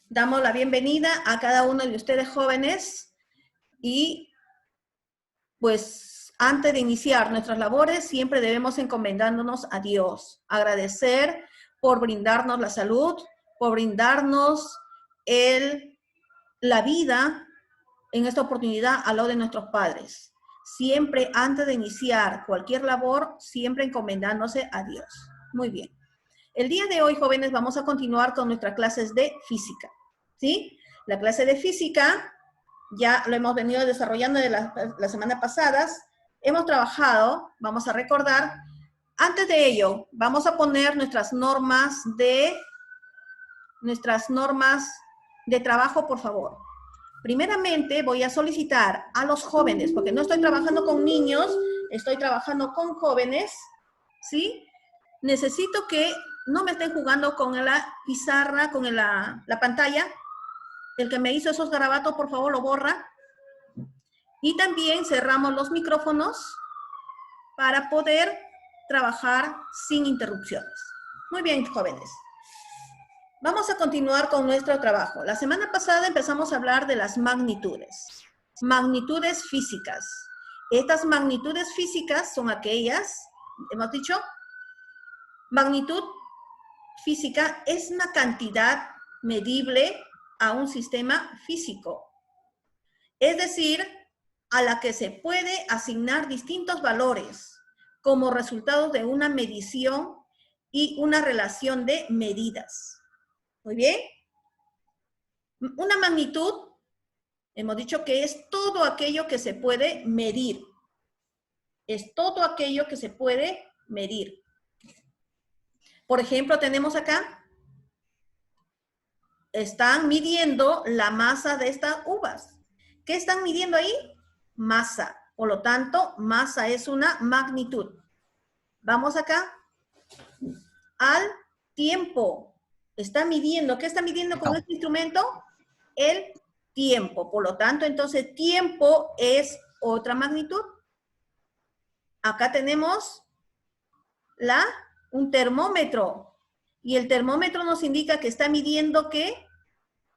Damos la bienvenida a cada uno de ustedes jóvenes y pues antes de iniciar nuestras labores siempre debemos encomendándonos a Dios, agradecer por brindarnos la salud, por brindarnos la vida en esta oportunidad al lado de nuestros padres. Siempre antes de iniciar cualquier labor, siempre encomendándose a Dios. Muy bien. El día de hoy, jóvenes, vamos a continuar con nuestras clases de física, ¿sí? La clase de física ya lo hemos venido desarrollando de la semana pasadas. Hemos trabajado, vamos a recordar. Antes de ello, vamos a poner nuestras normas de trabajo, por favor. Primeramente, voy a solicitar a los jóvenes, porque no estoy trabajando con niños, estoy trabajando con jóvenes, ¿sí? Necesito que no me estén jugando con la pizarra, con la pantalla. El que me hizo esos garabatos, por favor, lo borra. Y también cerramos los micrófonos para poder trabajar sin interrupciones. Muy bien, jóvenes. Vamos a continuar con nuestro trabajo. La semana pasada empezamos a hablar de las magnitudes. Magnitudes físicas. Estas magnitudes físicas son aquellas, hemos dicho, magnitud física es una cantidad medible a un sistema físico. Es decir, a la que se puede asignar distintos valores como resultado de una medición y una relación de medidas. Muy bien. Una magnitud, hemos dicho que es todo aquello que se puede medir. Es todo aquello que se puede medir. Por ejemplo, tenemos acá, están midiendo la masa de estas uvas. ¿Qué están midiendo ahí? Masa. Por lo tanto, masa es una magnitud. Vamos acá al tiempo. Está midiendo. ¿Qué está midiendo con este instrumento? El tiempo. Por lo tanto, entonces, tiempo es otra magnitud. Acá tenemos un termómetro. Y el termómetro nos indica que está midiendo ¿qué?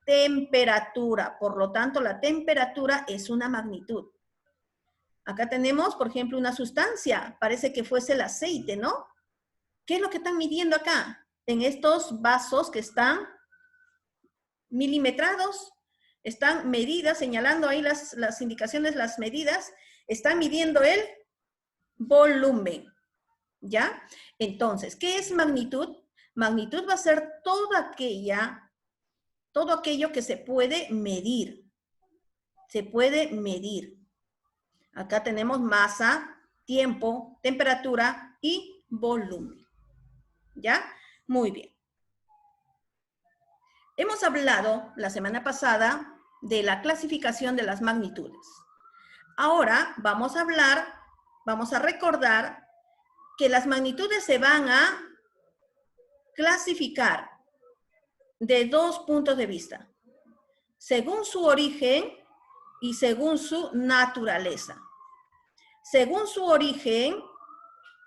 Temperatura. Por lo tanto, la temperatura es una magnitud. Acá tenemos, por ejemplo, una sustancia. Parece que fuese el aceite, ¿no? ¿Qué es lo que están midiendo acá? En estos vasos que están milimetrados, están medidas, señalando ahí las indicaciones, las medidas, están midiendo el volumen. ¿Ya? Entonces, ¿qué es magnitud? Magnitud va a ser todo aquello que se puede medir. Se puede medir. Acá tenemos masa, tiempo, temperatura y volumen. ¿Ya? Muy bien. Hemos hablado la semana pasada de la clasificación de las magnitudes. Ahora vamos a recordar que las magnitudes se van a clasificar de dos puntos de vista, según su origen y según su naturaleza. Según su origen,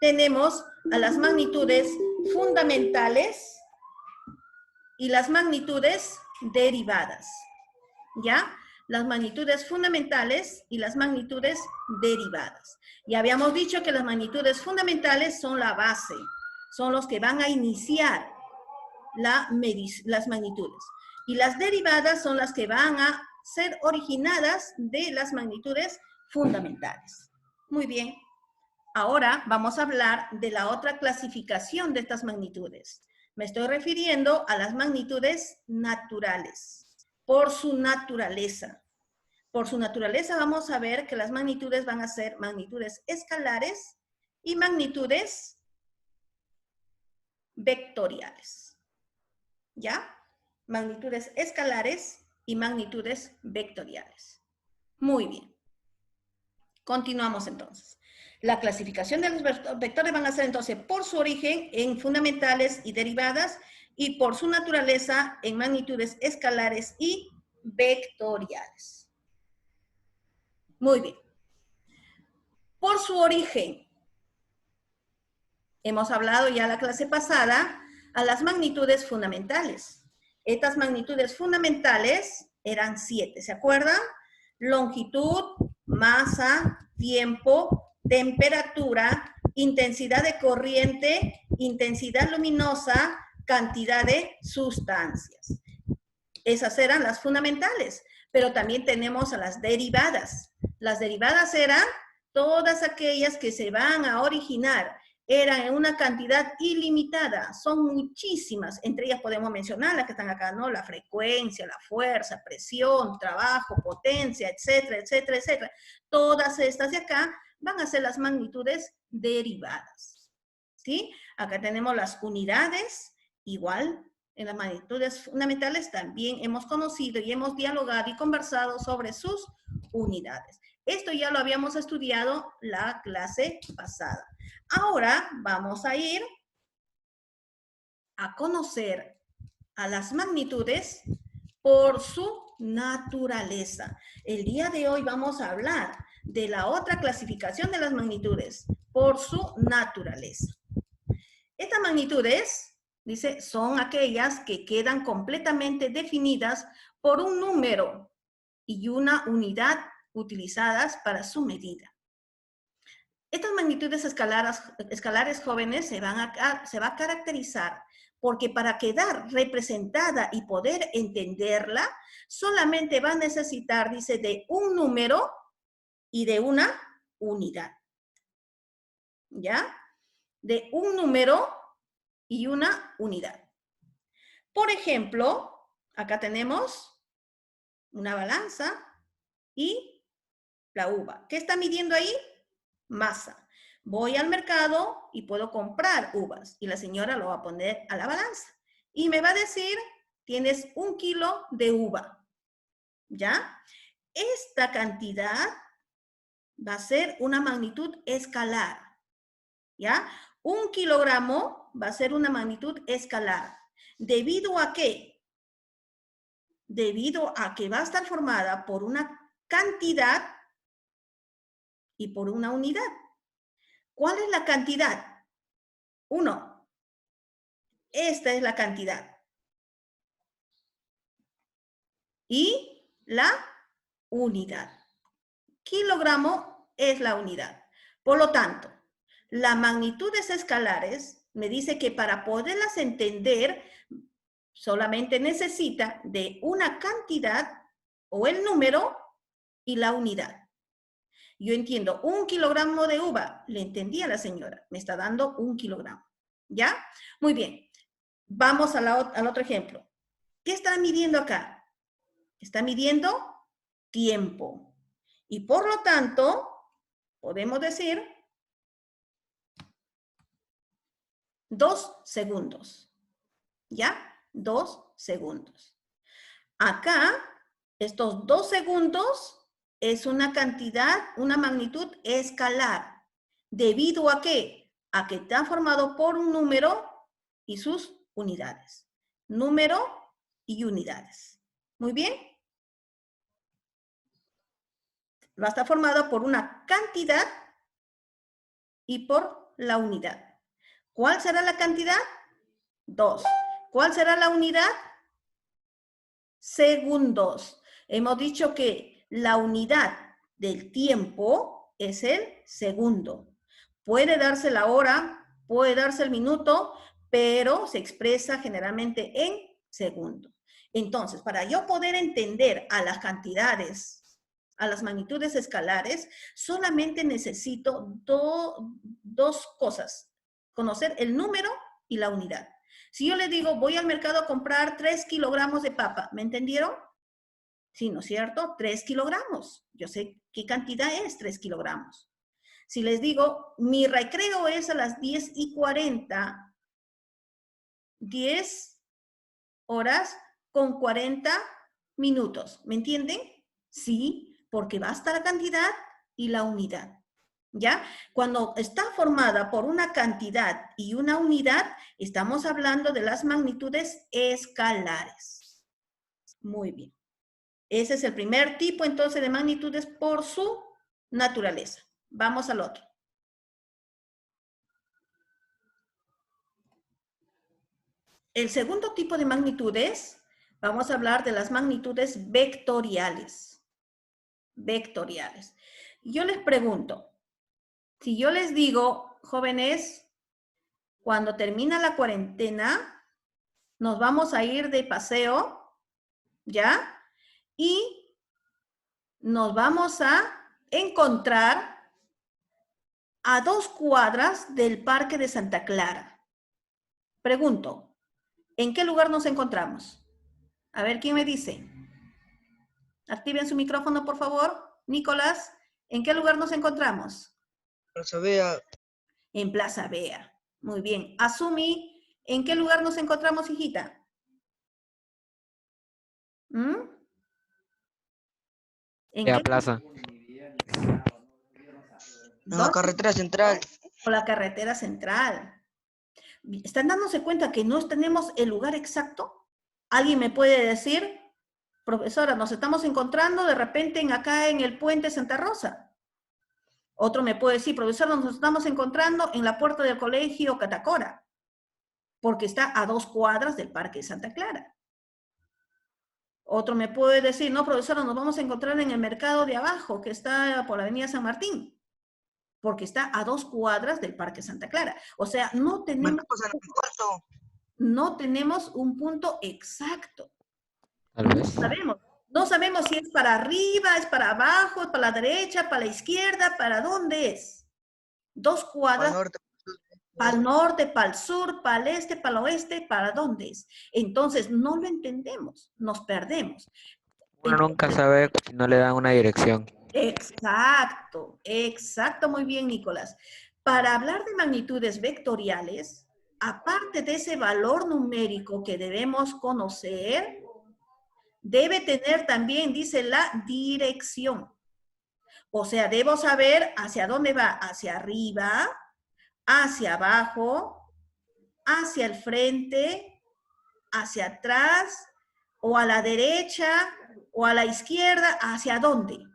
tenemos a las magnitudes fundamentales y las magnitudes derivadas, ¿ya? Las magnitudes fundamentales y las magnitudes derivadas. Ya habíamos dicho que las magnitudes fundamentales son la base, son los que van a iniciar las magnitudes. Y las derivadas son las que van a ser originadas de las magnitudes fundamentales. Muy bien. Ahora vamos a hablar de la otra clasificación de estas magnitudes. Me estoy refiriendo a las magnitudes naturales, por su naturaleza. Por su naturaleza vamos a ver que las magnitudes van a ser magnitudes escalares y magnitudes vectoriales. ¿Ya? Magnitudes escalares y magnitudes vectoriales. Muy bien. Continuamos entonces. La clasificación de los vectores van a ser entonces por su origen en fundamentales y derivadas y por su naturaleza en magnitudes escalares y vectoriales. Muy bien. Por su origen, hemos hablado ya la clase pasada a las magnitudes fundamentales. Estas magnitudes fundamentales eran 7, ¿se acuerdan? Longitud, masa, tiempo, temperatura, intensidad de corriente, intensidad luminosa, cantidad de sustancias. Esas eran las fundamentales, pero también tenemos a las derivadas. Las derivadas eran todas aquellas que se van a originar, eran en una cantidad ilimitada, son muchísimas, entre ellas podemos mencionar las que están acá, ¿no? La frecuencia, la fuerza, presión, trabajo, potencia, etcétera, etcétera, etcétera. Todas estas de acá van a ser las magnitudes derivadas, ¿sí? Acá tenemos las unidades, igual, en las magnitudes fundamentales también hemos conocido y hemos dialogado y conversado sobre sus unidades. Esto ya lo habíamos estudiado la clase pasada. Ahora vamos a ir a conocer a las magnitudes por su naturaleza. El día de hoy vamos a hablar de la otra clasificación de las magnitudes por su naturaleza. Estas magnitudes, dice, son aquellas que quedan completamente definidas por un número y una unidad utilizadas para su medida. Estas magnitudes escalares jóvenes se va a caracterizar porque para quedar representada y poder entenderla, solamente va a necesitar, dice, de un número y de una unidad. ¿Ya? De un número y una unidad. Por ejemplo, acá tenemos una balanza y la uva. ¿Qué está midiendo ahí? Masa. Voy al mercado y puedo comprar uvas y la señora lo va a poner a la balanza y me va a decir, tienes 1 kilo de uva, ¿ya? Esta cantidad va a ser una magnitud escalar, ¿ya? 1 kilogramo va a ser una magnitud escalar. ¿Debido a qué? Debido a que va a estar formada por una cantidad y por una unidad. ¿Cuál es la cantidad? 1. Esta es la cantidad. Y la unidad. Kilogramo es la unidad. Por lo tanto, las magnitudes escalares me dice que para poderlas entender solamente necesita de una cantidad o el número y la unidad. Yo entiendo, 1 kilogramo de uva, le entendí a la señora, me está dando 1 kilogramo, ¿ya? Muy bien, vamos al otro ejemplo. ¿Qué está midiendo acá? Está midiendo tiempo. Y por lo tanto, podemos decir 2 segundos, ¿ya? 2 segundos. Acá, estos 2 segundos es una cantidad, una magnitud escalar. ¿Debido a qué? A que está formado por un número y sus unidades. Número y unidades. Muy bien. Va a estar formado por una cantidad y por la unidad. ¿Cuál será la cantidad? 2. ¿Cuál será la unidad? Segundos. Hemos dicho que la unidad del tiempo es el segundo. Puede darse la hora, puede darse el minuto, pero se expresa generalmente en segundo. Entonces, para yo poder entender a las cantidades, a las magnitudes escalares, solamente necesito dos cosas. Conocer el número y la unidad. Si yo le digo, voy al mercado a comprar 3 kilogramos de papa, ¿me entendieron? Sí, ¿no es cierto? 3 kilogramos. Yo sé qué cantidad es 3 kilogramos. Si les digo, mi recreo es a las 10:40, 10 horas con 40 minutos. ¿Me entienden? Sí, porque basta la cantidad y la unidad. ¿Ya? Cuando está formada por una cantidad y una unidad, estamos hablando de las magnitudes escalares. Muy bien. Ese es el primer tipo, entonces, de magnitudes por su naturaleza. Vamos al otro. El segundo tipo de magnitudes Vamos a hablar de las magnitudes vectoriales. Vectoriales. Yo les pregunto, si yo les digo, jóvenes, cuando termina la cuarentena, nos vamos a ir de paseo, ¿ya? Y nos vamos a encontrar a 2 cuadras del Parque de Santa Clara. Pregunto, ¿en qué lugar nos encontramos? A ver, ¿quién me dice? Activen su micrófono, por favor. Nicolás, ¿en qué lugar nos encontramos? Plaza Vea, En Plaza Vea. Muy bien. Asumi, ¿en qué lugar nos encontramos, hijita? ¿Mm? ¿En La qué? plaza. en la ¿Dónde? carretera central. Por la carretera central. ¿Están dándose cuenta que no tenemos el lugar exacto? ¿Alguien me puede decir, profesora, nos estamos encontrando de repente acá en el puente Santa Rosa? Otro me puede decir, profesora, nos estamos encontrando en la puerta del colegio Catacora, porque está a 2 cuadras del Parque de Santa Clara. Otro me puede decir, no, profesora, nos vamos a encontrar en el mercado de abajo, que está por la avenida San Martín, porque está a 2 cuadras del Parque Santa Clara. O sea, no tenemos un punto exacto. Tal No vez. sabemos. No sabemos si es para arriba, es para abajo, es para la derecha, para la izquierda, para dónde es. 2 Al cuadras, norte. para el norte, para el sur, para el este, para el oeste, ¿para dónde es? Entonces, no lo entendemos, nos perdemos. Uno nunca sabe si no le dan una dirección. Exacto, exacto, muy bien, Nicolás. Para hablar de magnitudes vectoriales, aparte de ese valor numérico que debemos conocer, debe tener también, dice, la dirección. O sea, debo saber hacia dónde va, hacia arriba, hacia abajo, hacia el frente, hacia atrás, o a la derecha, o a la izquierda, ¿hacia dónde?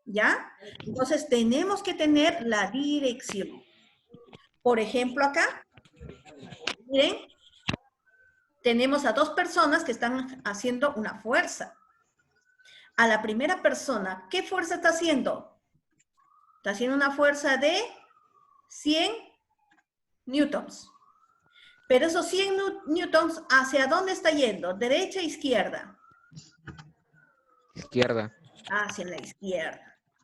¿Ya? Entonces, tenemos que tener la dirección. Por ejemplo, acá, miren, tenemos a 2 personas que están haciendo una fuerza. A la primera persona, ¿qué fuerza está haciendo? Está haciendo una fuerza de 100 newtons. Pero esos 100 newtons, ¿hacia dónde está yendo? ¿Derecha o izquierda? Izquierda. Hacia la izquierda.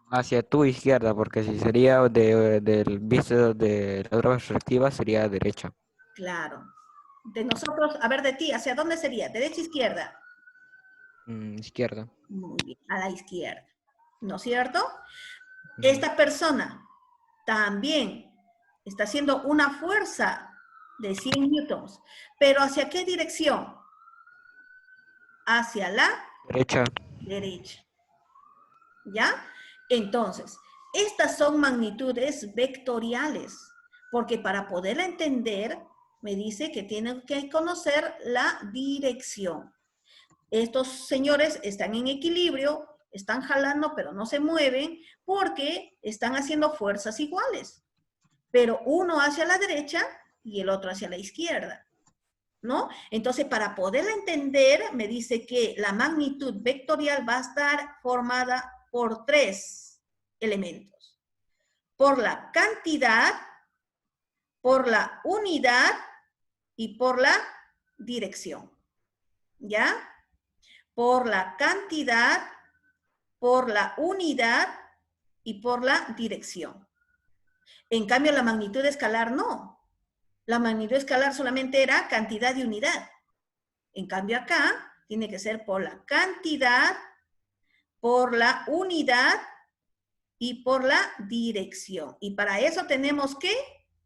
Hacia tu izquierda, porque si sería del visto de la otra perspectiva, sería derecha. Claro. De nosotros, a ver, de ti, ¿hacia dónde sería? ¿Derecha o izquierda? Izquierda. Muy bien, a la izquierda. ¿No es cierto? Esta persona también está haciendo una fuerza de 100 newtons. ¿Pero hacia qué dirección? Hacia la Derecha. derecha. ¿Ya? Entonces, estas son magnitudes vectoriales, porque para poderla entender, me dice que tienen que conocer la dirección. Estos señores están en equilibrio, están jalando, pero no se mueven, porque están haciendo fuerzas iguales, pero uno hacia la derecha y el otro hacia la izquierda, ¿no? Entonces, para poderla entender, me dice que la magnitud vectorial va a estar formada por 3 elementos. Por la cantidad, por la unidad y por la dirección. ¿Ya? Por la cantidad, por la unidad y por la dirección. En cambio, la magnitud escalar no. La magnitud escalar solamente era cantidad y unidad. En cambio acá tiene que ser por la cantidad, por la unidad y por la dirección. Y para eso tenemos que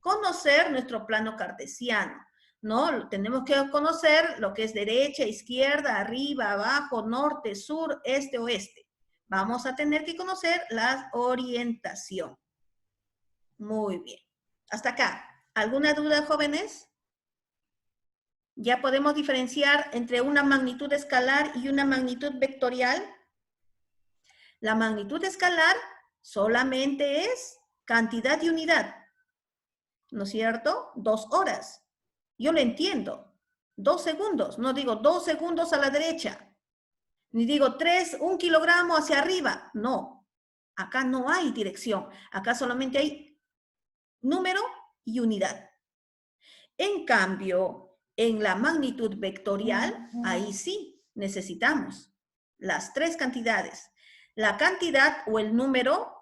conocer nuestro plano cartesiano, ¿no? Tenemos que conocer lo que es derecha, izquierda, arriba, abajo, norte, sur, este, oeste. Vamos a tener que conocer la orientación. Muy bien. Hasta acá. ¿Alguna duda, jóvenes? ¿Ya podemos diferenciar entre una magnitud escalar y una magnitud vectorial? La magnitud escalar solamente es cantidad y unidad, ¿no es cierto? 2 horas. Yo lo entiendo. 2 segundos. No digo 2 segundos a la derecha. Ni digo 1 kilogramo hacia arriba. No. Acá no hay dirección. Acá solamente hay número y unidad. En cambio, en la magnitud vectorial, ahí sí necesitamos las 3 cantidades. La cantidad o el número,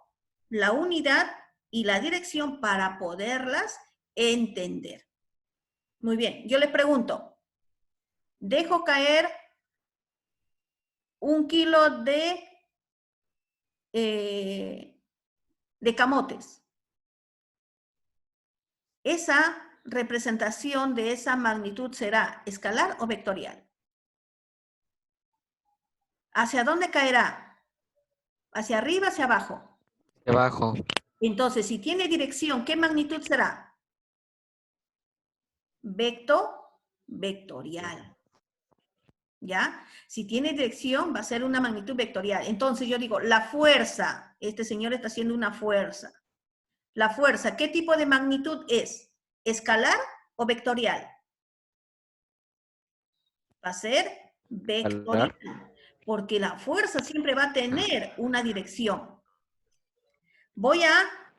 la unidad y la dirección para poderlas entender. Muy bien, yo les pregunto, dejo caer 1 kilo de camotes. Esa representación de esa magnitud será escalar o vectorial. ¿Hacia dónde caerá? ¿Hacia arriba, hacia abajo? Debajo. Entonces, si tiene dirección, ¿qué magnitud será? Vectorial. ¿Ya? Si tiene dirección, va a ser una magnitud vectorial. Entonces, yo digo, la fuerza, este señor está haciendo una fuerza. La fuerza, ¿qué tipo de magnitud es? ¿Escalar o vectorial? Va a ser vectorial, porque la fuerza siempre va a tener una dirección. Voy a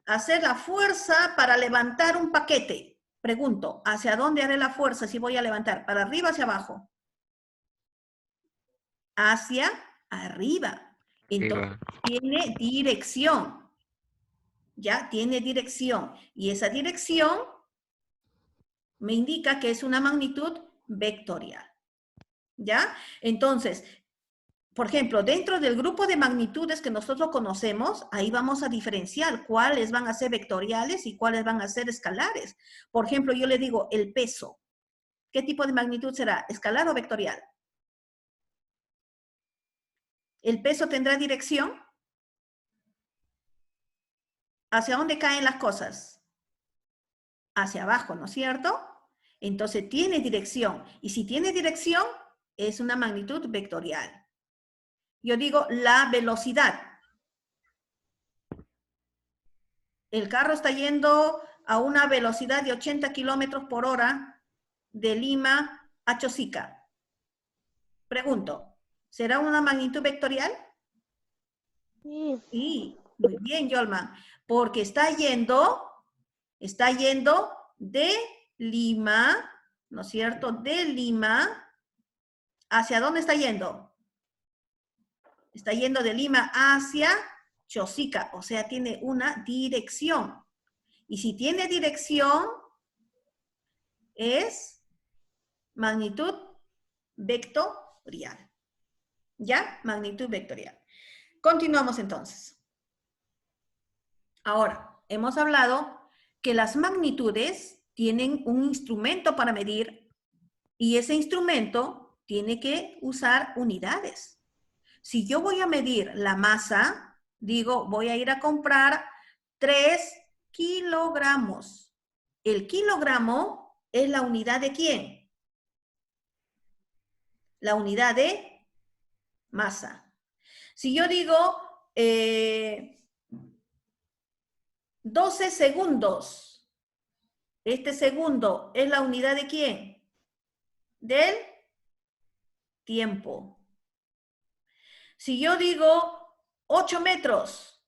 hacer la fuerza para levantar un paquete. Pregunto, ¿hacia dónde haré la fuerza si voy a levantar? ¿Para arriba o hacia abajo? Hacia arriba. Entonces, tiene dirección. ¿Ya? Tiene dirección. Y esa dirección me indica que es una magnitud vectorial. ¿Ya? Entonces, por ejemplo, dentro del grupo de magnitudes que nosotros conocemos, ahí vamos a diferenciar cuáles van a ser vectoriales y cuáles van a ser escalares. Por ejemplo, yo le digo el peso. ¿Qué tipo de magnitud será? ¿Escalar o vectorial? ¿El peso tendrá dirección? ¿Hacia dónde caen las cosas? Hacia abajo, ¿no es cierto? Entonces tiene dirección. Y si tiene dirección, es una magnitud vectorial. Yo digo la velocidad. El carro está yendo a una velocidad de 80 kilómetros por hora de Lima a Chosica. Pregunto, ¿será una magnitud vectorial? Sí, muy bien, Yolman. Porque está yendo de Lima, ¿no es cierto? De Lima, ¿hacia dónde está yendo? Está yendo de Lima hacia Chosica, o sea, tiene una dirección. Y si tiene dirección, es magnitud vectorial. ¿Ya? Magnitud vectorial. Continuamos entonces. Ahora, hemos hablado que las magnitudes tienen un instrumento para medir y ese instrumento tiene que usar unidades. Si yo voy a medir la masa, digo, voy a ir a comprar 3 kilogramos. El kilogramo es la unidad de ¿quién? La unidad de masa. Si yo digo 12 segundos, este segundo es la unidad de ¿quién? Del tiempo. Si yo digo 8 metros,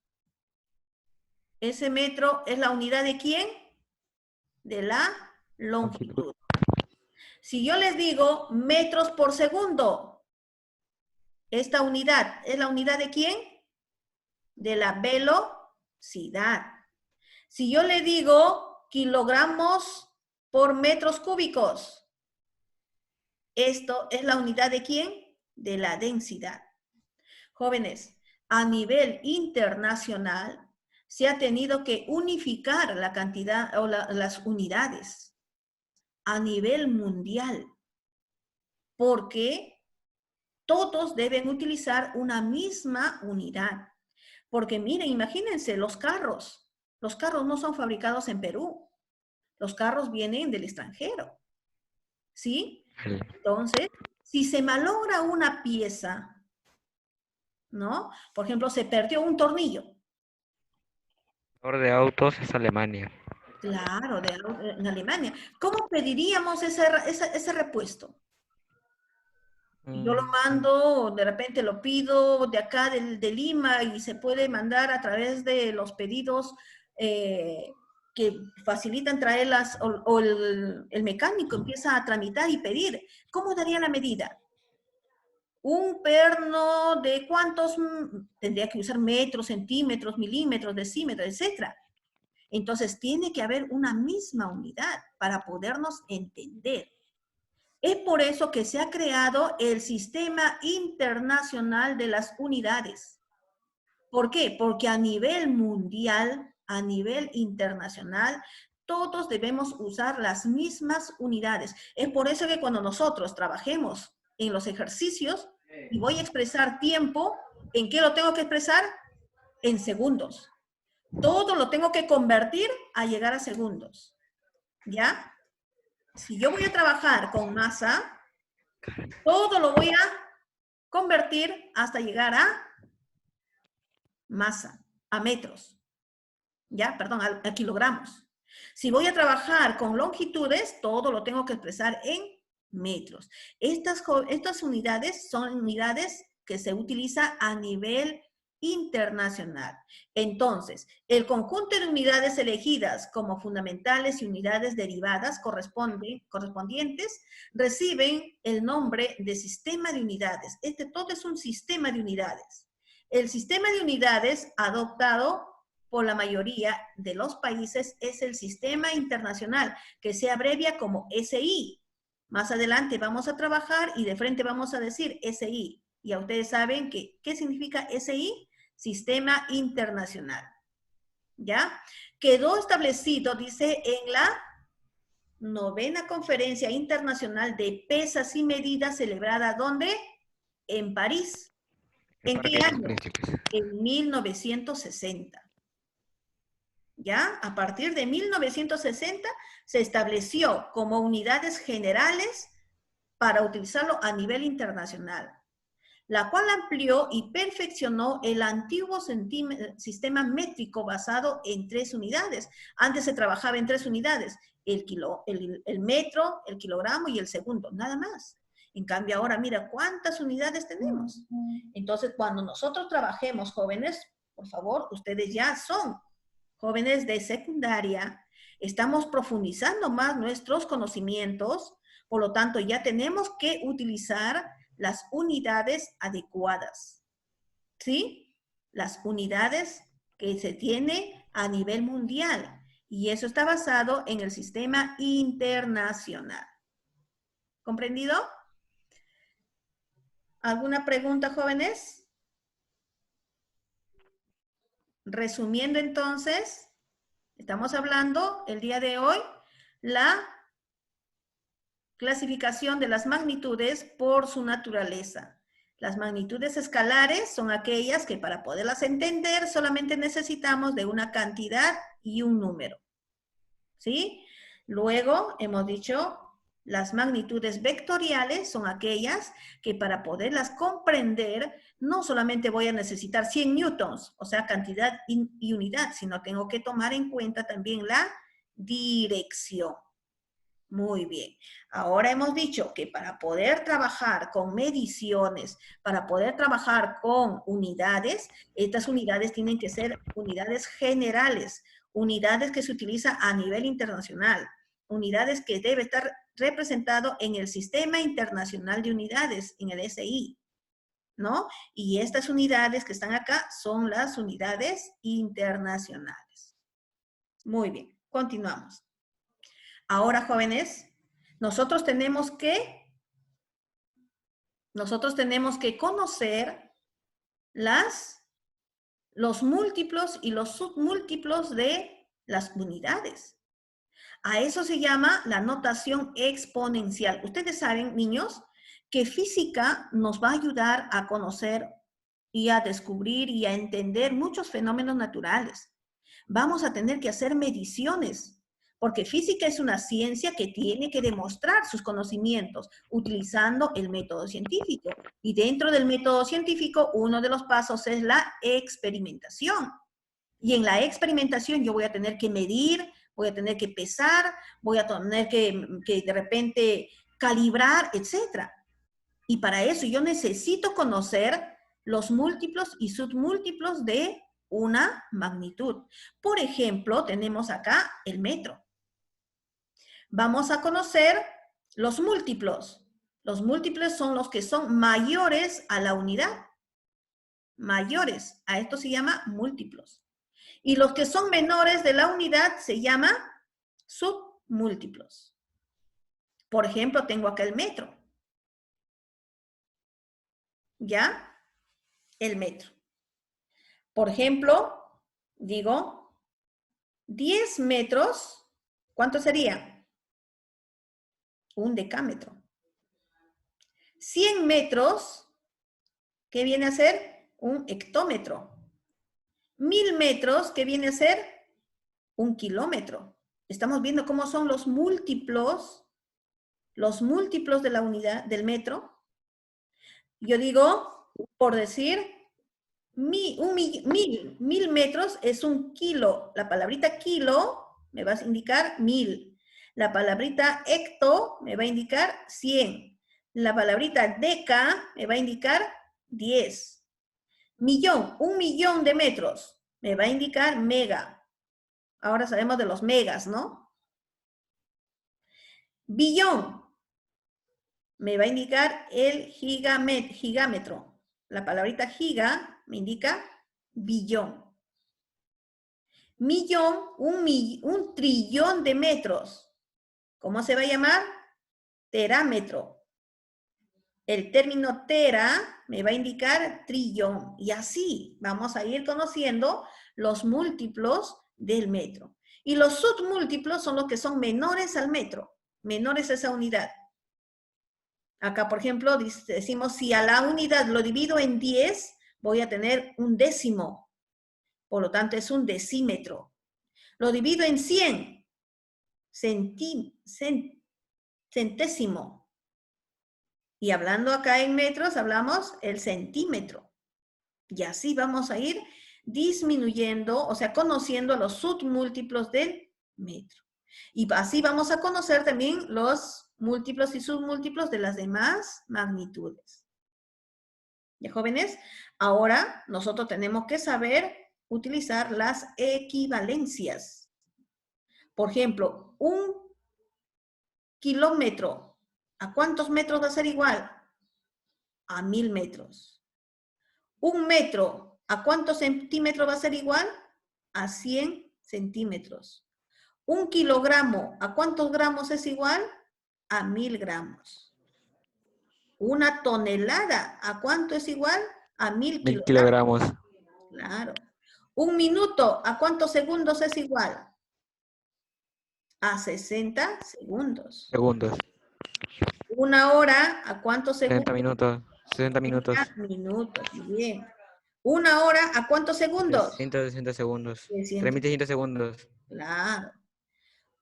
ese metro es la unidad de ¿quién? De la longitud. Si yo les digo metros por segundo, esta unidad es la unidad de ¿quién? De la velocidad. Si yo le digo kilogramos por metros cúbicos, esto es la unidad de ¿quién? De la densidad. Jóvenes, a nivel internacional se ha tenido que unificar la cantidad o las unidades a nivel mundial, porque todos deben utilizar una misma unidad. Porque miren, imagínense, los carros no son fabricados en Perú, los carros vienen del extranjero, ¿sí? Entonces, si se malogra una pieza, ¿no? Por ejemplo, se perdió un tornillo. El de autos es Alemania. Claro, en Alemania. ¿Cómo pediríamos ese repuesto? Yo lo mando, de repente lo pido de acá, de Lima, y se puede mandar a través de los pedidos que facilitan traerlas, o el mecánico empieza a tramitar y pedir. ¿Cómo daría la medida? Un perno de cuántos, tendría que usar metros, centímetros, milímetros, decímetros, etc. Entonces tiene que haber una misma unidad para podernos entender. Es por eso que se ha creado el Sistema Internacional de las Unidades. ¿Por qué? Porque a nivel mundial, a nivel internacional, todos debemos usar las mismas unidades. Es por eso que cuando nosotros trabajemos en los ejercicios y voy a expresar tiempo, ¿en qué lo tengo que expresar? En segundos. Todo lo tengo que convertir a llegar a segundos. ¿Ya? Si yo voy a trabajar con masa, todo lo voy a convertir hasta llegar a masa, a metros. ¿Ya? Perdón, a kilogramos. Si voy a trabajar con longitudes, todo lo tengo que expresar en metros. Estas unidades son unidades que se utilizan a nivel internacional. Entonces, el conjunto de unidades elegidas como fundamentales y unidades derivadas correspondientes reciben el nombre de sistema de unidades. Todo es un sistema de unidades. El sistema de unidades adoptado por la mayoría de los países es el sistema internacional, que se abrevia como SI. Más adelante vamos a trabajar y de frente vamos a decir SI. Y a ustedes saben que, ¿qué significa SI? Sistema Internacional. ¿Ya? Quedó establecido, dice, en la 9ª Conferencia Internacional de Pesas y Medidas celebrada, ¿dónde? En París. ¿En qué año? En 1960. ¿Ya? A partir de 1960 se estableció como unidades generales para utilizarlo a nivel internacional, la cual amplió y perfeccionó el antiguo sistema métrico basado en 3 unidades. Antes se trabajaba en 3 unidades, el metro, el kilogramo y el segundo, nada más. En cambio ahora mira cuántas unidades tenemos. Entonces cuando nosotros trabajemos, jóvenes, por favor, ustedes ya son jóvenes de secundaria, estamos profundizando más nuestros conocimientos, por lo tanto ya tenemos que utilizar las unidades adecuadas, ¿sí? Las unidades que se tiene a nivel mundial. Y eso está basado en el sistema internacional. ¿Comprendido? ¿Alguna pregunta, jóvenes? Resumiendo entonces, estamos hablando el día de hoy, la clasificación de las magnitudes por su naturaleza. Las magnitudes escalares son aquellas que para poderlas entender solamente necesitamos de una cantidad y un número. ¿Sí? Luego hemos dicho, las magnitudes vectoriales son aquellas que para poderlas comprender no solamente voy a necesitar 100 newtons, o sea, cantidad y unidad, sino tengo que tomar en cuenta también la dirección. Muy bien. Ahora hemos dicho que para poder trabajar con mediciones, para poder trabajar con unidades, estas unidades tienen que ser unidades generales, unidades que se utilizan a nivel internacional, unidades que debe estar representado en el Sistema Internacional de Unidades, en el SI, ¿no? Y estas unidades que están acá son las unidades internacionales. Muy bien, continuamos. Ahora, jóvenes, nosotros tenemos que conocer los múltiplos y los submúltiplos de las unidades. A eso se llama la notación exponencial. Ustedes saben, niños, que física nos va a ayudar a conocer y a descubrir y a entender muchos fenómenos naturales. Vamos a tener que hacer mediciones, porque física es una ciencia que tiene que demostrar sus conocimientos utilizando el método científico. Y dentro del método científico, uno de los pasos es la experimentación. Y en la experimentación yo voy a tener que medir, voy a tener que pesar, voy a tener que de repente calibrar, etc. Y para eso yo necesito conocer los múltiplos y submúltiplos de una magnitud. Por ejemplo, tenemos acá el metro. Vamos a conocer los múltiplos. Los múltiplos son los que son mayores a la unidad. Mayores. A esto se llama múltiplos. Y los que son menores de la unidad se llama submúltiplos. Por ejemplo, tengo acá el metro. ¿Ya? El metro. Por ejemplo, digo, 10 metros, ¿cuánto sería? Un decámetro. 100 metros, ¿qué viene a ser? Un hectómetro. 1000 metros, ¿qué viene a ser? Un kilómetro. Estamos viendo cómo son los múltiplos de la unidad del metro. Yo digo, por decir, 1000 metros es un kilo. La palabrita kilo me va a indicar 1000. La palabrita hecto me va a indicar 100. La palabrita deca me va a indicar 10. Millón, 1.000.000 de metros me va a indicar mega. Ahora sabemos de los megas, ¿no? Billón me va a indicar el gigámetro. La palabrita giga me indica billón. Millón, un trillón de metros. ¿Cómo se va a llamar? Terámetro. El término tera me va a indicar trillón. Y así vamos a ir conociendo los múltiplos del metro. Y los submúltiplos son los que son menores al metro, menores a esa unidad. Acá, por ejemplo, decimos, si a la unidad lo divido en 10, voy a tener un décimo. Por lo tanto, es un decímetro. Lo divido en 100, centésimo. Y hablando acá en metros, hablamos el centímetro. Y así vamos a ir disminuyendo, o sea, conociendo los submúltiplos del metro. Y así vamos a conocer también los múltiplos y submúltiplos de las demás magnitudes. ¿Ya, jóvenes? Ahora nosotros tenemos que saber utilizar las equivalencias. Por ejemplo, un kilómetro, ¿a cuántos metros va a ser igual? A 1000 metros. Un metro, ¿a cuántos centímetros va a ser igual? A 100 centímetros. Un kilogramo, ¿a cuántos gramos es igual? A 1000 gramos. Una tonelada, ¿a cuánto es igual? A 1000 1000 kilogramos. kilogramos. Claro. Un minuto, ¿a cuántos segundos es igual? A 60 segundos. Segundos. Una hora, ¿a cuántos 60 segundos? minutos. 60 minutos. 60 minutos, muy bien. Una hora, ¿a cuántos segundos? 160 segundos. 300. 3100 segundos. Claro.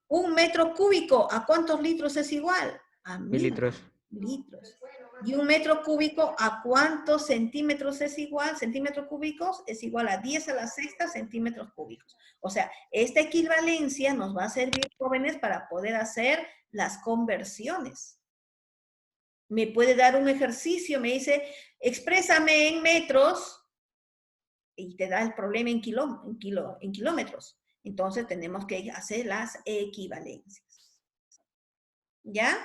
Un metro cúbico, ¿a cuántos litros es igual? A 1000 litros. litros. Y un metro cúbico, ¿a cuántos centímetros es igual? Centímetros cúbicos es igual a 10 a la sexta centímetros cúbicos. O sea, esta equivalencia nos va a servir, jóvenes, para poder hacer las conversiones. Me puede dar un ejercicio, me dice, exprésame en metros, y te da el problema en kilómetros. Entonces tenemos que hacer las equivalencias. ¿Ya?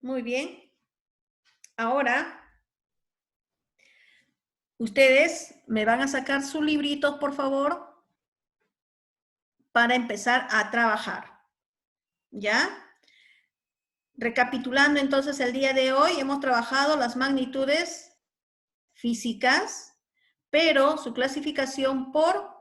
Muy bien. Ahora, ustedes me van a sacar sus libritos, por favor, para empezar a trabajar. ¿Ya? Recapitulando entonces el día de hoy, hemos trabajado las magnitudes físicas, pero su clasificación por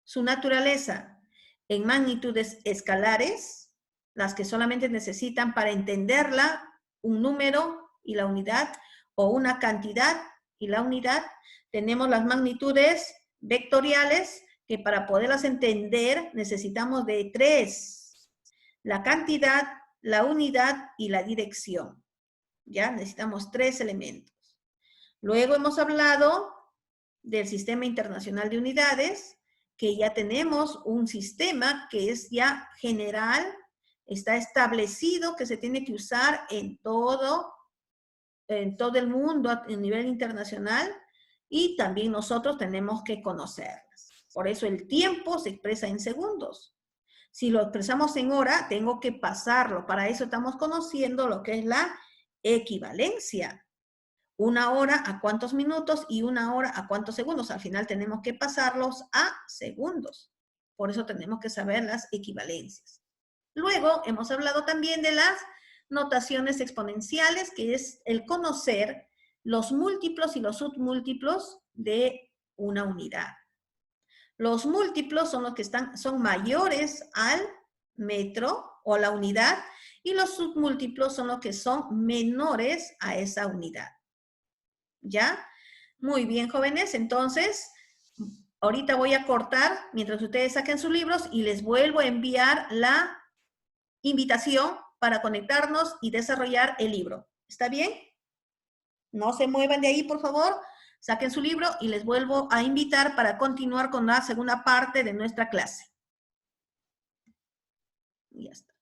su naturaleza en magnitudes escalares, las que solamente necesitan para entenderla un número y la unidad, o una cantidad y la unidad. Tenemos las magnitudes vectoriales, que para poderlas entender necesitamos de 3. La cantidad, la unidad y la dirección. ¿Ya? Necesitamos 3 elementos. Luego hemos hablado del Sistema Internacional de Unidades, que ya tenemos un sistema que es ya general, está establecido que se tiene que usar en todo el mundo a nivel internacional y también nosotros tenemos que conocerlas. Por eso el tiempo se expresa en segundos. Si lo expresamos en hora, tengo que pasarlo. Para eso estamos conociendo lo que es la equivalencia. Una hora a cuántos minutos y una hora a cuántos segundos. Al final tenemos que pasarlos a segundos. Por eso tenemos que saber las equivalencias. Luego hemos hablado también de las notaciones exponenciales, que es el conocer los múltiplos y los submúltiplos de una unidad. Los múltiplos son los que son mayores al metro o la unidad, y los submúltiplos son los que son menores a esa unidad. ¿Ya? Muy bien, jóvenes. Entonces, ahorita voy a cortar mientras ustedes saquen sus libros y les vuelvo a enviar la invitación para conectarnos y desarrollar el libro. ¿Está bien? No se muevan de ahí, por favor. Saquen su libro y les vuelvo a invitar para continuar con la segunda parte de nuestra clase. Y ya está.